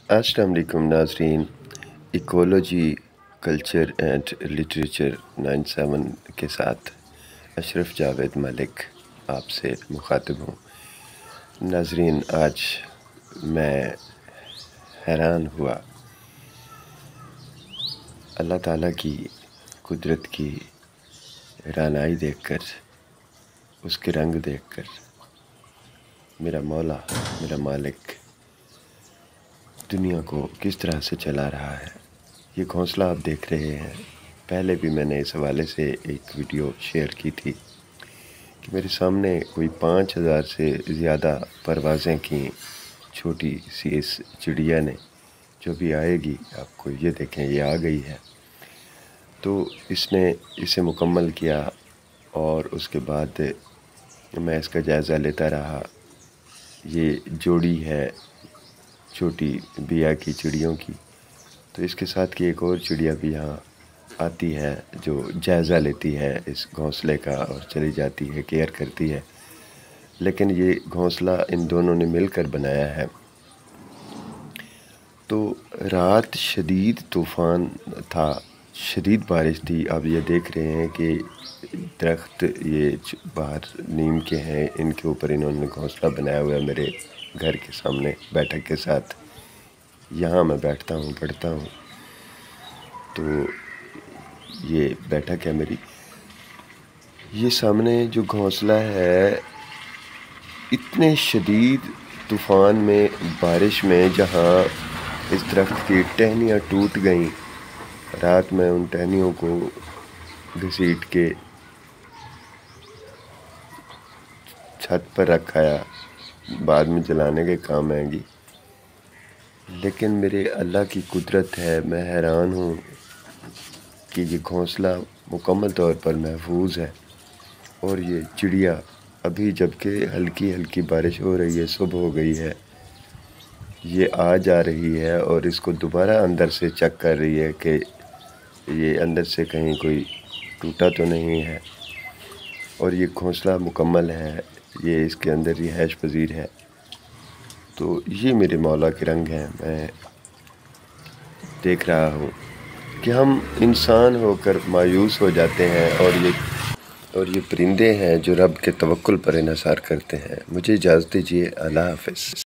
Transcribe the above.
अस्सलाम वालेकुम नाज़रीन। इकोलॉजी कल्चर एंड लिटरेचर 97 के साथ अशरफ जावेद मलिक आपसे मुखातिब हूँ। नाज़रीन, आज मैं हैरान हुआ अल्लाह ताला की कुदरत की रानाई देखकर, उसके रंग देखकर। मेरा मौला, मेरा मालिक दुनिया को किस तरह से चला रहा है। ये घोंसला आप देख रहे हैं। पहले भी मैंने इस हवाले से एक वीडियो शेयर की थी कि मेरे सामने कोई 5000 से ज़्यादा परवाज़ें की छोटी सी इस चिड़िया ने। जो भी आएगी आपको ये देखें, ये आ गई है। तो इसने इसे मुकम्मल किया और उसके बाद मैं इसका जायज़ा लेता रहा। ये जोड़ी है छोटी बिया की चिड़ियों की। तो इसके साथ की एक और चिड़िया भी यहाँ आती है जो जायज़ा लेती है इस घोंसले का और चली जाती है, केयर करती है। लेकिन ये घोंसला इन दोनों ने मिलकर बनाया है। तो रात शदीद तूफ़ान था, शदीद बारिश थी। अब ये देख रहे हैं कि दरख्त ये बाहर नीम के हैं, इनके ऊपर इन्होंने घोंसला बनाया हुआ है मेरे घर के सामने बैठक के साथ। यहाँ मैं बैठता हूँ, पढ़ता हूँ। तो ये बैठक है मेरी। ये सामने जो घोंसला है, इतने शदीद तूफ़ान में, बारिश में, जहाँ इस दरख्त की टहनियाँ टूट गईं। रात में उन टहनियों को घसीट के छत पर रखाया, बाद में जलाने के काम आएंगी। लेकिन मेरे अल्लाह की कुदरत है। मैं हैरान हूँ कि ये घोंसला मुकम्मल तौर पर महफूज है। और ये चिड़िया अभी, जबकि हल्की हल्की बारिश हो रही है, सुबह हो गई है, ये आ जा रही है और इसको दोबारा अंदर से चेक कर रही है कि ये अंदर से कहीं कोई टूटा तो नहीं है। और ये घोंसला मुकम्मल है, ये इसके अंदर रिहाइश पजीर है। तो ये मेरे मौला के रंग हैं। मैं देख रहा हूँ कि हम इंसान होकर मायूस हो जाते हैं और ये परिंदे हैं जो रब के तवक्कुल पर इन्हिसार करते हैं। मुझे इजाज़त दीजिए। अल्लाह हाफ़िज़।